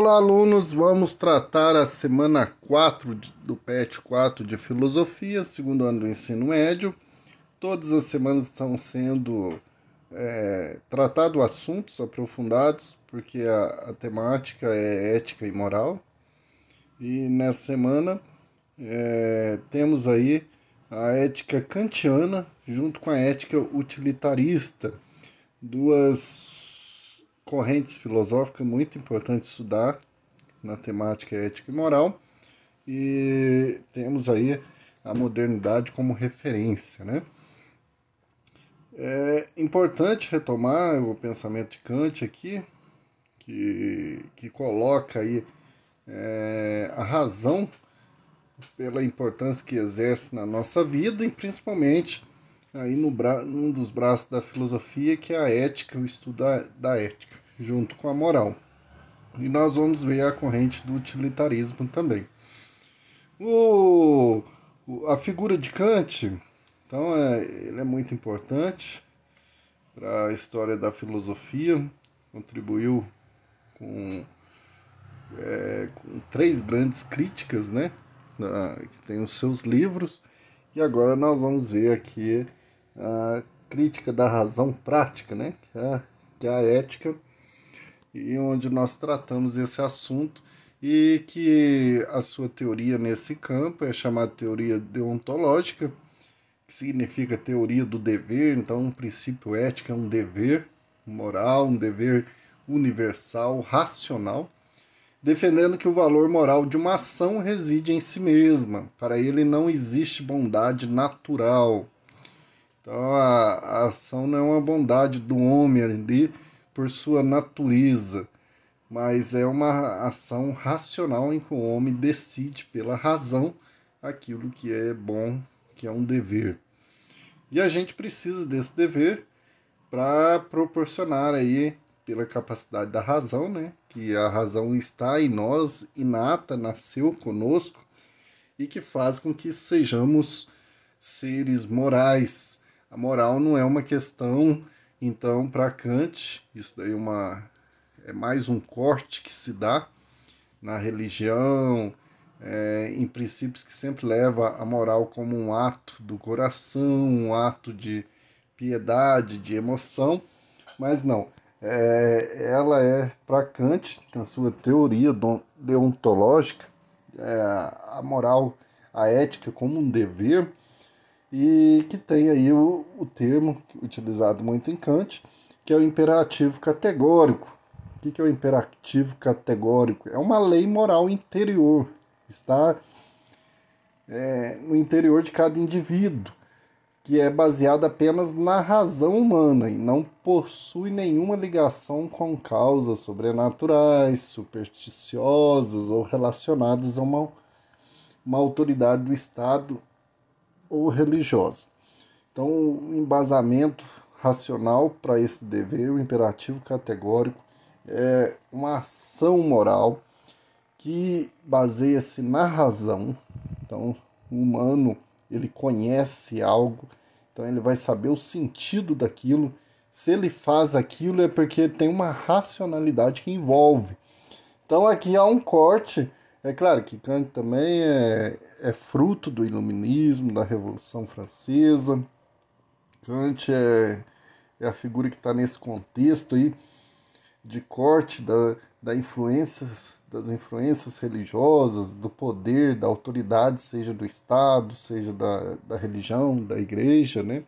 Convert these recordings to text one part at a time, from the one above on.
Olá, alunos! Vamos tratar a semana 4 do PET 4 de Filosofia, segundo ano do ensino médio. Todas as semanas estão sendo tratados assuntos aprofundados, porque a temática é ética e moral. E nessa semana temos aí a ética kantiana junto com a ética utilitarista, duas correntes filosóficas muito importantes estudar na temática ética e moral, e temos aí a modernidade como referência, né? É importante retomar o pensamento de Kant aqui, que coloca aí a razão pela importância que exerce na nossa vida e principalmente aí num dos braços da filosofia, que é a ética, o estudo da ética, junto com a moral. E nós vamos ver a corrente do utilitarismo também. A figura de Kant, então, ele é muito importante para a história da filosofia, contribuiu com três grandes críticas, né, que tem os seus livros, e agora nós vamos ver aqui a crítica da razão prática, né, que é a ética, e onde nós tratamos esse assunto, e que a sua teoria nesse campo é chamada teoria deontológica, que significa teoria do dever. Então, um princípio ético é um dever moral, um dever universal, racional, defendendo que o valor moral de uma ação reside em si mesma. Para ele não existe bondade natural. Então, a ação não é uma bondade do homem ali por sua natureza, mas é uma ação racional em que o homem decide pela razão aquilo que é bom, que é um dever. E a gente precisa desse dever para proporcionar aí, pela capacidade da razão, né, que a razão está em nós, inata, nasceu conosco, e que faz com que sejamos seres morais. A moral não é uma questão, então, para Kant, isso daí é mais um corte que se dá na religião, em princípios que sempre leva a moral como um ato do coração, um ato de piedade, de emoção, mas não. Ela é, para Kant, na sua teoria deontológica, a moral, a ética como um dever, e que tem aí o termo utilizado muito em Kant, que é o imperativo categórico. O que é o imperativo categórico? É uma lei moral interior, está no interior de cada indivíduo, que é baseada apenas na razão humana e não possui nenhuma ligação com causas sobrenaturais, supersticiosas ou relacionadas a uma autoridade do Estado ou religiosa. Então, o embasamento racional para esse dever, o imperativo categórico, é uma ação moral que baseia-se na razão. Então, o humano, ele conhece algo, então ele vai saber o sentido daquilo. Se ele faz aquilo é porque tem uma racionalidade que envolve. Então aqui há um corte. É claro que Kant também é fruto do Iluminismo, da Revolução Francesa. Kant é a figura que está nesse contexto aí de corte das influências religiosas, do poder, da autoridade, seja do Estado, seja da religião, da igreja, né?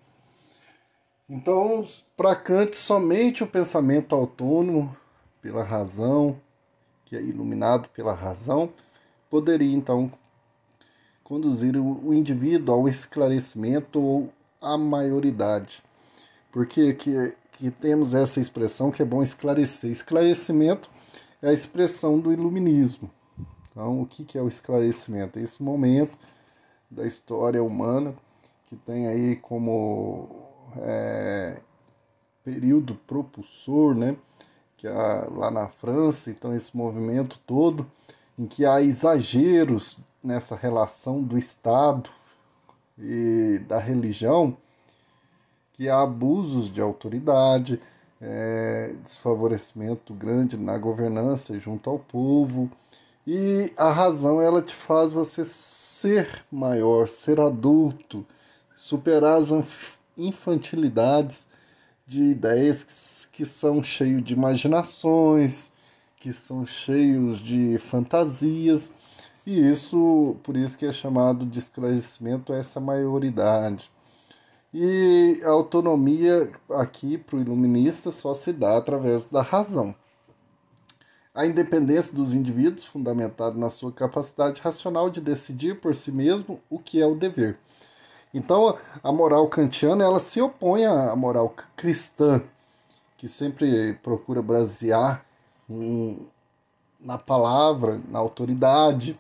Então, para Kant, somente o pensamento autônomo pela razão, que é iluminado pela razão, poderia, então, conduzir o indivíduo ao esclarecimento ou à maioridade. Porque que temos essa expressão que é bom esclarecer. Esclarecimento é a expressão do iluminismo. Então, o que é o esclarecimento? É esse momento da história humana que tem aí como período propulsor, né? Que lá na França, então esse movimento todo em que há exageros nessa relação do Estado e da religião, que há abusos de autoridade, desfavorecimento grande na governança junto ao povo. E a razão ela te faz você ser maior, ser adulto, superar as infantilidades de ideias que são cheios de imaginações, que são cheios de fantasias, e isso, por isso que é chamado de esclarecimento a essa maioridade. E a autonomia aqui para o iluminista só se dá através da razão. A independência dos indivíduos, fundamentada na sua capacidade racional de decidir por si mesmo o que é o dever. Então, a moral kantiana ela se opõe à moral cristã, que sempre procura basear na palavra, na autoridade,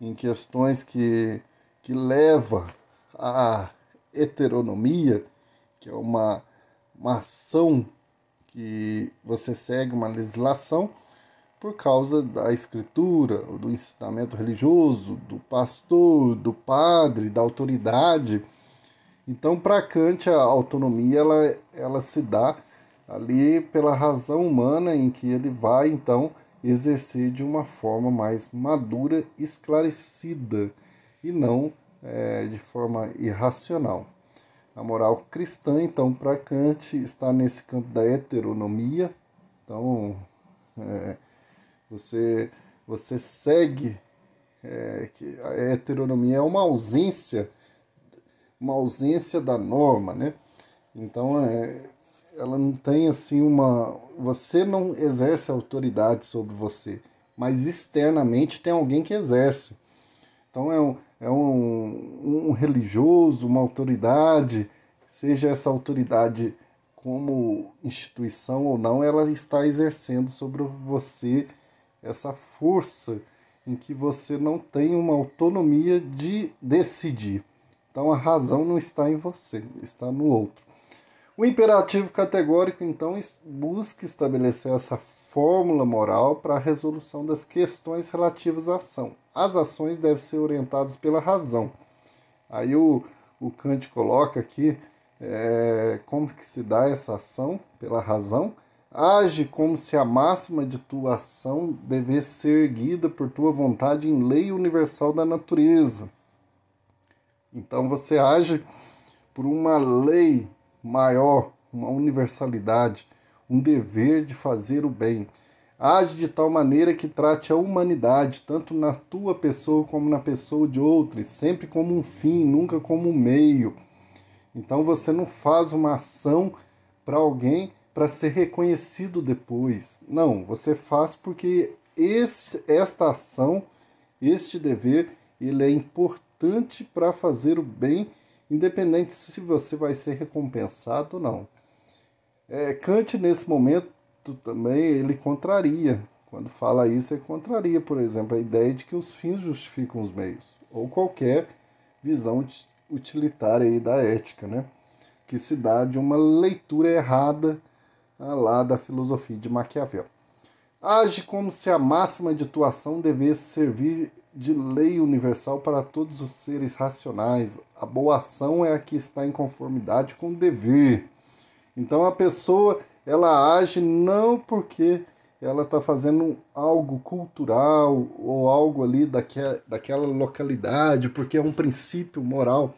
em questões que leva à heteronomia, que é uma ação que você segue uma legislação por causa da escritura, do ensinamento religioso, do pastor, do padre, da autoridade. Então, para Kant, a autonomia ela se dá ali pela razão humana em que ele vai, então, exercer de uma forma mais madura, esclarecida, e não de forma irracional. A moral cristã, então, para Kant, está nesse campo da heteronomia. Então, você, você segue que a heteronomia é uma ausência da norma, né? Então, ela não tem assim uma... Você não exerce autoridade sobre você, mas externamente tem alguém que exerce. Então um religioso, uma autoridade, seja essa autoridade como instituição ou não, ela está exercendo sobre você essa força em que você não tem uma autonomia de decidir. Então a razão não está em você, está no outro. O imperativo categórico, então, busca estabelecer essa fórmula moral para a resolução das questões relativas à ação. As ações devem ser orientadas pela razão. Aí o Kant coloca aqui como que se dá essa ação pela razão. Age como se a máxima de tua ação devesse ser erguida por tua vontade em lei universal da natureza. Então você age por uma lei maior, uma universalidade, um dever de fazer o bem. Age de tal maneira que trate a humanidade, tanto na tua pessoa como na pessoa de outros, sempre como um fim, nunca como um meio. Então você não faz uma ação para alguém para ser reconhecido depois. Não, você faz porque esta ação, este dever, ele é importante para fazer o bem, independente se você vai ser recompensado ou não. Kant, nesse momento, também ele contraria. Quando fala isso, ele contraria, por exemplo, a ideia de que os fins justificam os meios, ou qualquer visão utilitária aí da ética, né? Que se dá de uma leitura errada lá da filosofia de Maquiavel. Age como se a máxima de tua ação devesse servir de lei universal para todos os seres racionais. A boa ação é a que está em conformidade com o dever. Então a pessoa ela age não porque ela está fazendo algo cultural ou algo ali daquela localidade, porque é um princípio moral.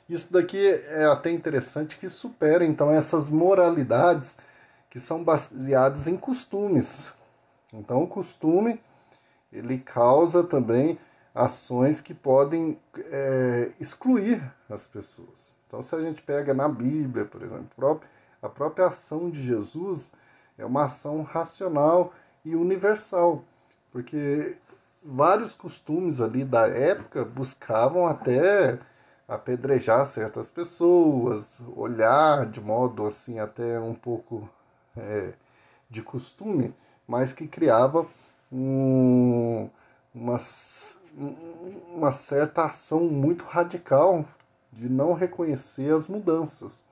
Isso daqui é até interessante que supera então essas moralidades que são baseadas em costumes. Então o costume ele causa também ações que podem excluir as pessoas. Então se a gente pega na Bíblia, por exemplo, a própria ação de Jesus é uma ação racional e universal, porque vários costumes ali da época buscavam até apedrejar certas pessoas, olhar de modo assim até um pouco de costume, mas que criava uma certa ação muito radical de não reconhecer as mudanças.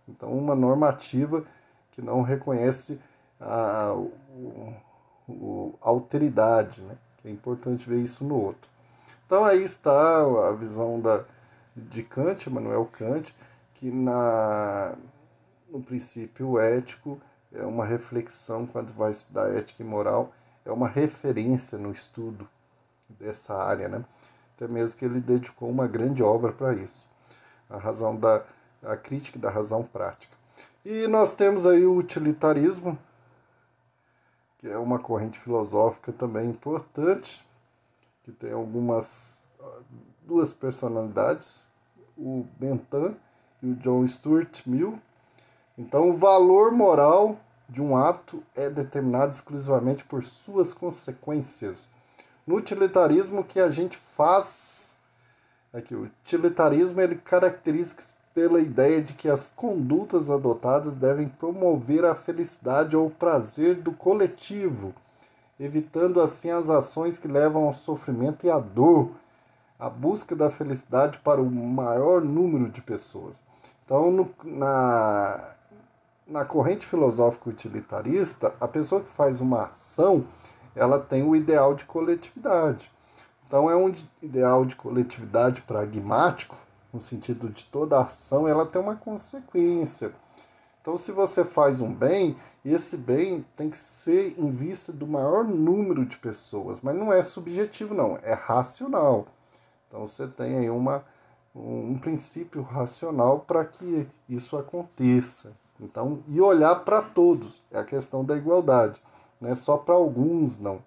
Então, uma normativa que não reconhece a alteridade, né? É importante ver isso no outro. Então, aí está a visão de Kant, Immanuel Kant, que no princípio ético é uma reflexão quando vai estudar ética e moral, é uma referência no estudo dessa área, né? Até mesmo que ele dedicou uma grande obra para isso, a crítica da razão prática. E nós temos aí o utilitarismo, que é uma corrente filosófica também importante, que tem duas personalidades, o Bentham e o John Stuart Mill. Então, o valor moral de um ato é determinado exclusivamente por suas consequências. No utilitarismo, o que a gente faz aqui, o utilitarismo ele caracteriza pela ideia de que as condutas adotadas devem promover a felicidade ou o prazer do coletivo, evitando assim as ações que levam ao sofrimento e à dor, a busca da felicidade para o maior número de pessoas. Então, na corrente filosófica utilitarista, a pessoa que faz uma ação, ela tem o ideal de coletividade. Então, é um ideal de coletividade pragmático, no sentido de toda ação, ela tem uma consequência. Então, se você faz um bem, esse bem tem que ser em vista do maior número de pessoas, mas não é subjetivo, não, é racional. Então, você tem aí um princípio racional para que isso aconteça. Então, e olhar para todos, é a questão da igualdade, não é só para alguns, não.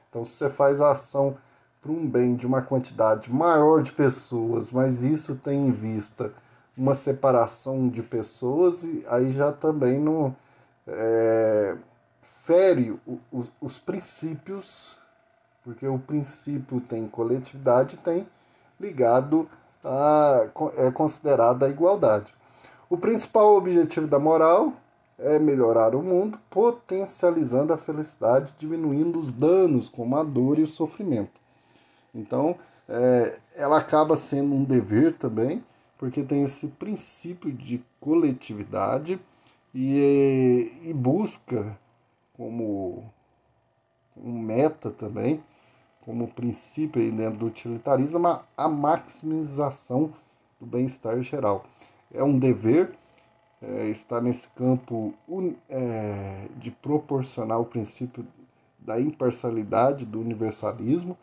Então, se você faz a ação para um bem de uma quantidade maior de pessoas, mas isso tem em vista uma separação de pessoas, e aí já também não fere os princípios, porque o princípio tem coletividade, tem ligado é considerada a igualdade. O principal objetivo da moral é melhorar o mundo, potencializando a felicidade, diminuindo os danos, como a dor e o sofrimento. Então, ela acaba sendo um dever também, porque tem esse princípio de coletividade e busca como um meta também, como princípio aí dentro do utilitarismo, a maximização do bem-estar geral. É um dever estar nesse campo de proporcionar o princípio da imparcialidade, do universalismo,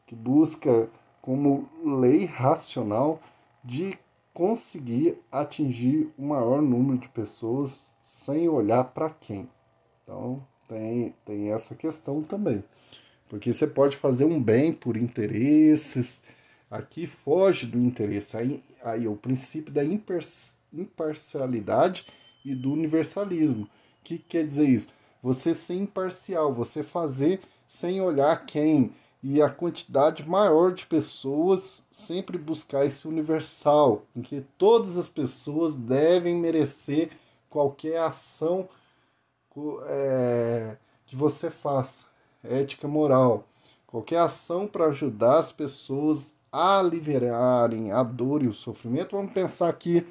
que busca como lei racional de conseguir atingir o maior número de pessoas sem olhar para quem. Então, tem essa questão também. Porque você pode fazer um bem por interesses, aqui foge do interesse. Aí o princípio da imparcialidade e do universalismo. O que quer dizer isso? Você ser imparcial, você fazer sem olhar quem, e a quantidade maior de pessoas, sempre buscar esse universal, em que todas as pessoas devem merecer qualquer ação que você faça, ética moral, qualquer ação para ajudar as pessoas a aliviarem a dor e o sofrimento. Vamos pensar aqui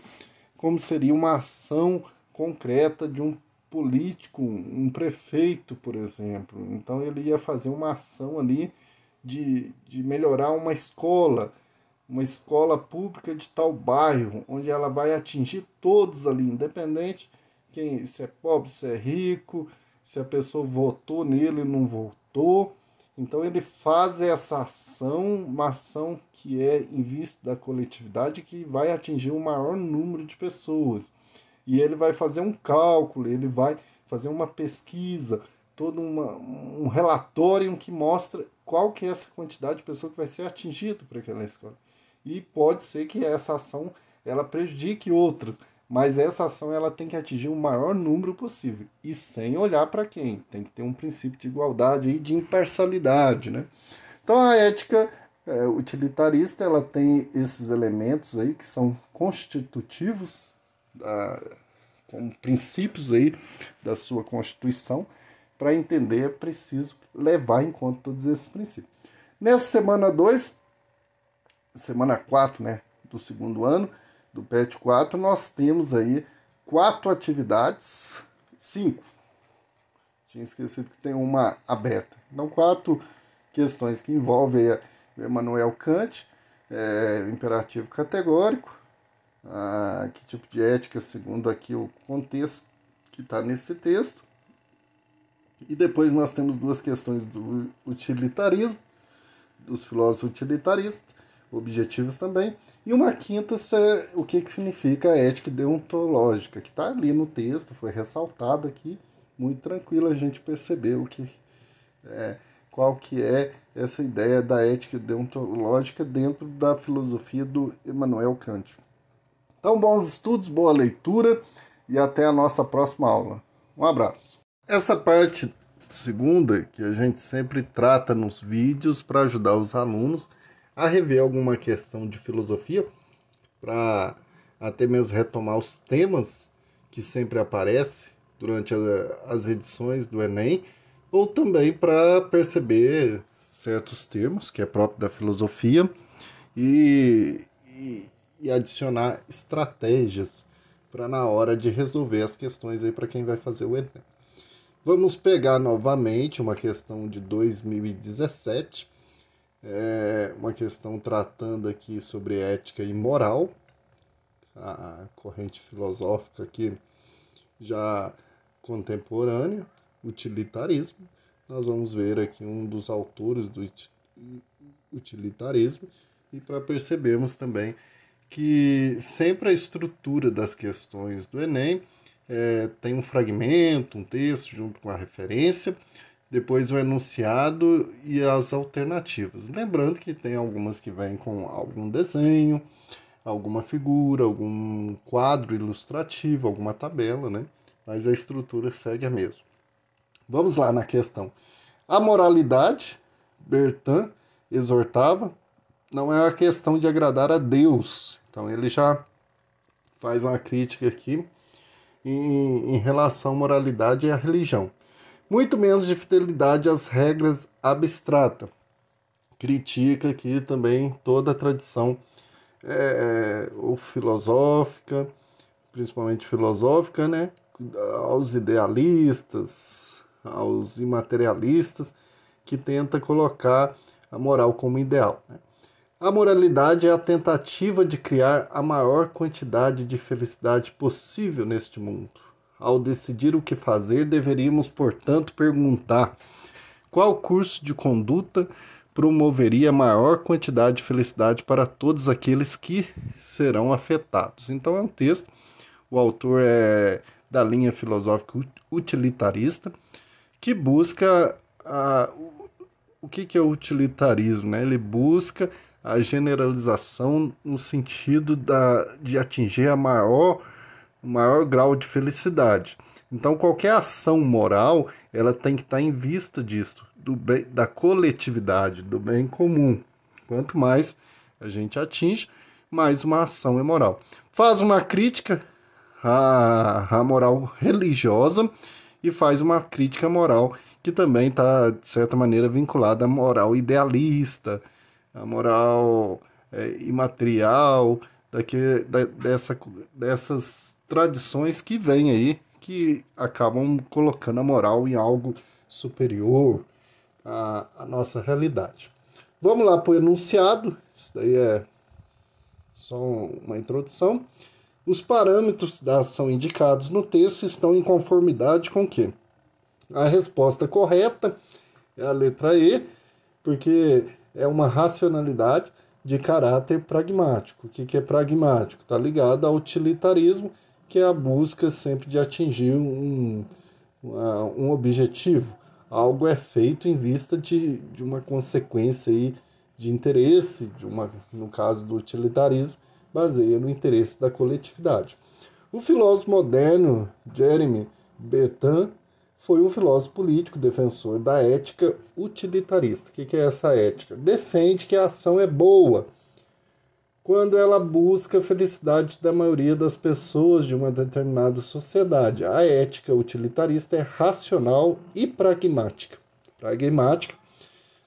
como seria uma ação concreta de um político, um prefeito, por exemplo. Então ele ia fazer uma ação ali de melhorar uma escola pública de tal bairro, onde ela vai atingir todos ali, independente se é pobre, se é rico, se a pessoa votou nele ou não votou. Então ele faz essa ação, uma ação que é em vista da coletividade, que vai atingir o maior número de pessoas. E ele vai fazer um cálculo, ele vai fazer uma pesquisa, todo um relatório que mostra qual que é essa quantidade de pessoas que vai ser atingida por aquela escola. E pode ser que essa ação ela prejudique outras, mas essa ação ela tem que atingir o maior número possível, e sem olhar para quem. Tem que ter um princípio de igualdade e de imparcialidade, né? Então a ética utilitarista ela tem esses elementos aí que são constitutivos, como princípios aí da sua Constituição. Para entender é preciso levar em conta todos esses princípios. Nessa semana 2, semana 4, né, do segundo ano, do PET 4, nós temos aí 4 atividades, 5. Tinha esquecido que tem uma aberta. Então, 4 questões que envolvem Immanuel Kant, o imperativo categórico, que tipo de ética, segundo aqui o contexto que está nesse texto, E depois nós temos duas questões do utilitarismo, dos filósofos utilitaristas, objetivos também, e uma quinta, o que significa a ética deontológica, que está ali no texto, foi ressaltado aqui, muito tranquilo a gente perceber qual que é essa ideia da ética deontológica dentro da filosofia do Immanuel Kant. Então, bons estudos, boa leitura e até a nossa próxima aula. Um abraço. Essa parte segunda, que a gente sempre trata nos vídeos para ajudar os alunos a rever alguma questão de filosofia, para até mesmo retomar os temas que sempre aparecem durante as edições do Enem, ou também para perceber certos termos, que é próprio da filosofia, e adicionar estratégias para na hora de resolver as questões aí para quem vai fazer o Enem. Vamos pegar novamente uma questão de 2017, uma questão tratando aqui sobre ética e moral, a corrente filosófica aqui já contemporânea, utilitarismo. Nós vamos ver aqui um dos autores do utilitarismo e para percebermos também que sempre a estrutura das questões do Enem tem um fragmento, um texto junto com a referência, depois o enunciado e as alternativas. Lembrando que tem algumas que vêm com algum desenho, alguma figura, algum quadro ilustrativo, alguma tabela, né? Mas a estrutura segue a mesma. Vamos lá na questão. A moralidade, Bertin exortava, não é a questão de agradar a Deus. Então ele já faz uma crítica aqui em relação à moralidade e à religião. Muito menos de fidelidade às regras abstratas. Critica aqui também toda a tradição ou filosófica, principalmente filosófica, né? Aos idealistas, aos imaterialistas, que tenta colocar a moral como ideal, né? A moralidade é a tentativa de criar a maior quantidade de felicidade possível neste mundo. Ao decidir o que fazer, deveríamos, portanto, perguntar qual curso de conduta promoveria a maior quantidade de felicidade para todos aqueles que serão afetados. Então é um texto, o autor é da linha filosófica utilitarista, que busca o que é o utilitarismo, né? Ele busca a generalização no sentido de atingir o maior grau de felicidade. Então, qualquer ação moral, ela tem que estar em vista disso, do bem, da coletividade, do bem comum. Quanto mais a gente atinge, mais uma ação é moral. Faz uma crítica à moral religiosa e faz uma crítica moral que também está, de certa maneira, vinculada à moral idealista, a moral imaterial, dessas tradições que vêm aí, que acabam colocando a moral em algo superior à nossa realidade. Vamos lá para o enunciado, isso daí é só uma introdução. Os parâmetros da ação indicados no texto estão em conformidade com o quê? A resposta correta é a letra E, porque é uma racionalidade de caráter pragmático. O que é pragmático? Está ligado ao utilitarismo, que é a busca sempre de atingir um objetivo. Algo é feito em vista de uma consequência aí de interesse, no caso do utilitarismo, baseia no interesse da coletividade. O filósofo moderno Jeremy Bentham foi um filósofo político defensor da ética utilitarista. O que é essa ética? Defende que a ação é boa quando ela busca a felicidade da maioria das pessoas de uma determinada sociedade. A ética utilitarista é racional e pragmática. Pragmática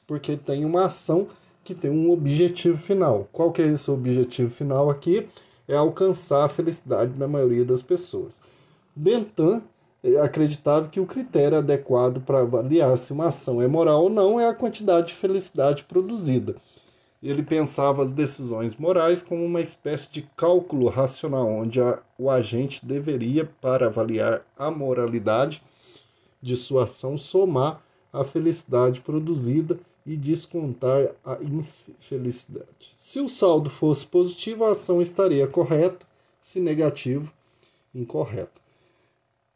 porque tem uma ação que tem um objetivo final. Qual que é esse objetivo final aqui? É alcançar a felicidade da maioria das pessoas. Bentham acreditava que o critério adequado para avaliar se uma ação é moral ou não é a quantidade de felicidade produzida. Ele pensava as decisões morais como uma espécie de cálculo racional, onde o agente deveria, para avaliar a moralidade, de sua ação somar a felicidade produzida e descontar a infelicidade. Se o saldo fosse positivo, a ação estaria correta, se negativo, incorreta.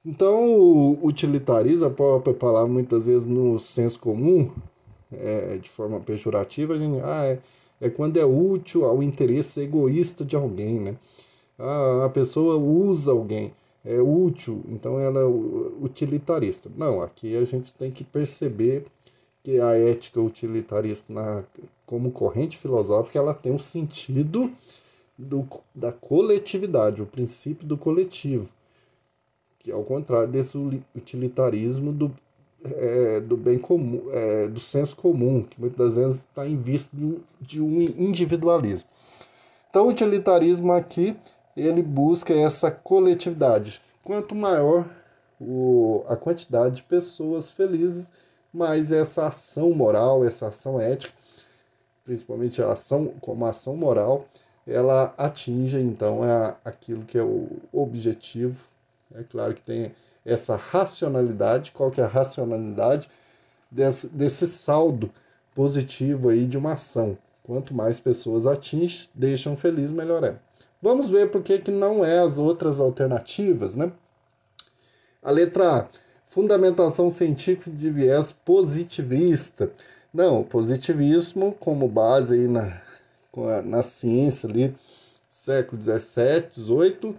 Então, o utilitarismo, a própria palavra, muitas vezes no senso comum, de forma pejorativa, a gente, é quando é útil ao interesse egoísta de alguém, né? A pessoa usa alguém, é útil, então ela é utilitarista. Não, aqui a gente tem que perceber que a ética utilitarista, como corrente filosófica, ela tem um sentido da coletividade, o princípio do coletivo, que é ao contrário desse utilitarismo do bem comum, do senso comum, que muitas vezes está em vista de um individualismo. Então, o utilitarismo aqui, ele busca essa coletividade. Quanto maior a quantidade de pessoas felizes, mais essa ação moral, essa ação ética, principalmente a ação como ação moral, ela atinge, então, aquilo que é o objetivo. É claro que tem essa racionalidade. Qual que é a racionalidade desse saldo positivo aí de uma ação? Quanto mais pessoas atingem, deixam feliz, melhor é. Vamos ver por que não é as outras alternativas, né? A letra A, fundamentação científica de viés positivista. Não, positivismo como base aí na ciência ali, século XVII, XVIII,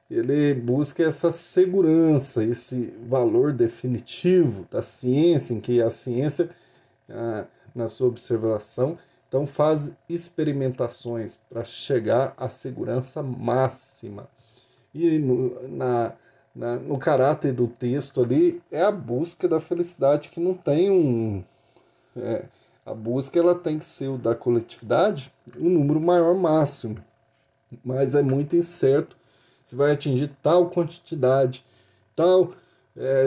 ele busca essa segurança, esse valor definitivo da ciência, em que a ciência, na sua observação, então faz experimentações para chegar à segurança máxima. E no caráter do texto ali, é a busca da felicidade, que não tem a busca ela tem que ser o da coletividade, um número maior máximo, mas é muito incerto se vai atingir tal quantidade,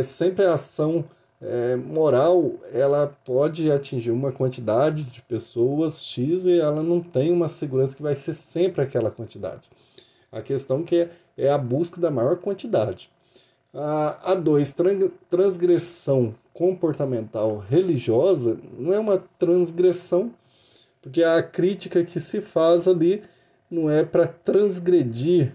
sempre a ação moral, ela pode atingir uma quantidade de pessoas X e ela não tem uma segurança que vai ser sempre aquela quantidade. A questão que é a busca da maior quantidade. A 2, transgressão comportamental religiosa, não é uma transgressão, porque a crítica que se faz ali não é para transgredir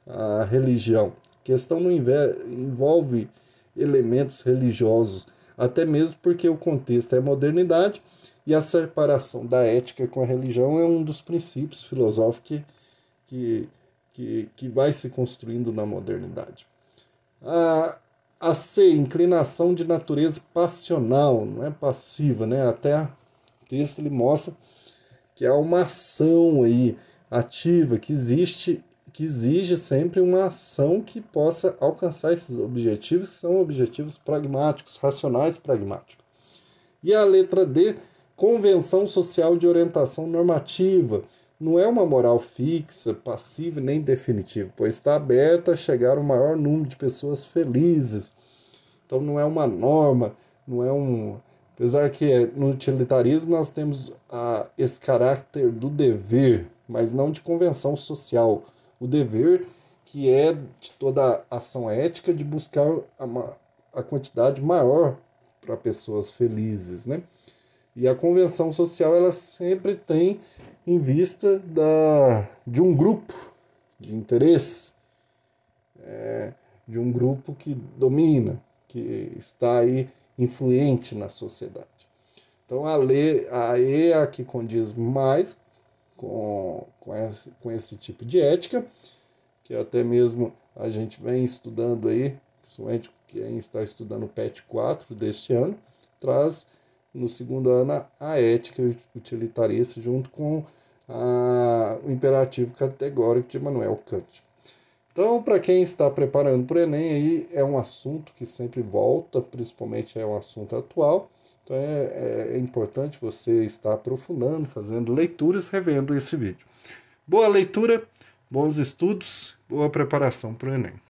a religião. A questão não envolve elementos religiosos, até mesmo porque o contexto é modernidade e a separação da ética com a religião é um dos princípios filosóficos que vai se construindo na modernidade. A C, inclinação de natureza passional, não é passiva, né? Até o texto ele mostra que há uma ação aí ativa que exige sempre uma ação que possa alcançar esses objetivos, que são objetivos pragmáticos, racionais pragmáticos. E a letra D, convenção social de orientação normativa. Não é uma moral fixa, passiva nem definitiva, pois está aberta a chegar ao maior número de pessoas felizes. Então não é uma norma, não é um... Apesar que no utilitarismo nós temos esse caráter do dever, mas não de convenção social. O dever que é de toda ação ética de buscar a quantidade maior para pessoas felizes, né? E a convenção social ela sempre tem em vista de um grupo de interesse, de um grupo que domina, que está aí influente na sociedade. Então a E é a que condiz mais com esse tipo de ética, que até mesmo a gente vem estudando aí, principalmente quem está estudando o PET 4 deste ano, traz no segundo ano a ética utilitarista junto com o imperativo categórico de Immanuel Kant. Então, para quem está preparando para o Enem, aí é um assunto que sempre volta, principalmente é um assunto atual. Então é importante você estar aprofundando, fazendo leituras, revendo esse vídeo. Boa leitura, bons estudos, boa preparação para o Enem.